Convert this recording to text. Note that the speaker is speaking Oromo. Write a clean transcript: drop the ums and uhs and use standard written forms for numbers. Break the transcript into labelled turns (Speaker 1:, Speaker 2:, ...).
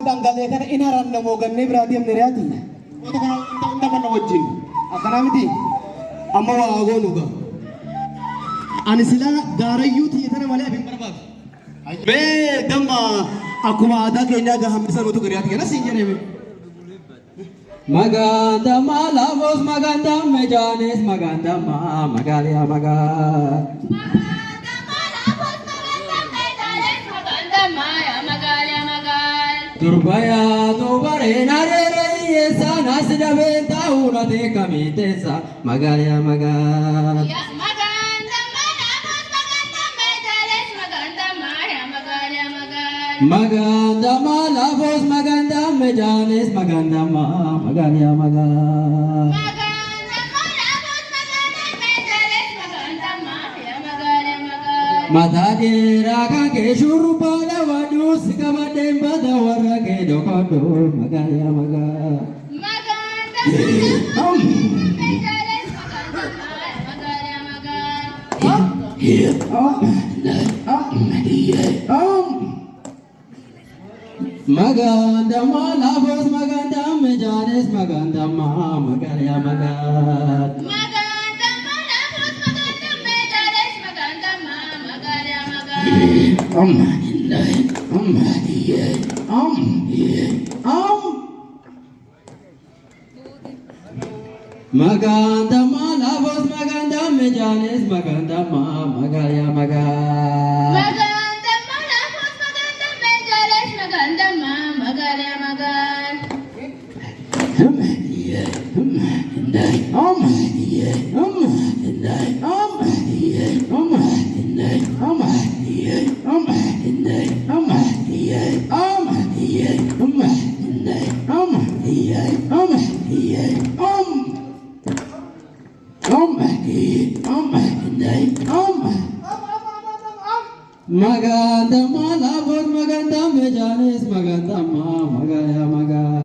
Speaker 1: dhangalee kana in haranna moo gannee biraa deemne re'aati. Inta kana wajjin akkanaa miti amma waa goonu gaa. Ani silaa gaarayyuu tiyyatana malee abin barbaadu. Bee damma akkuma aadaa keenyaa gaa hambisa nutu gariyaati kana siin jedhame.
Speaker 2: Magandama lavos magandama janes magandama magalia magal. Turbaya tubare narere yesa nasda benta una de kamitesa magalia magal. Magandama lavos magandama janes magandama magalia magal. Mata dera ke shurupala wadus kamadem badawara ke dokodo magalia magal. Magandama lavos magandama janes magandama magalia magal. Magandama lavos magandama janes magandama magalia magal. Magandama lavos magandama janes magandama magalia magal.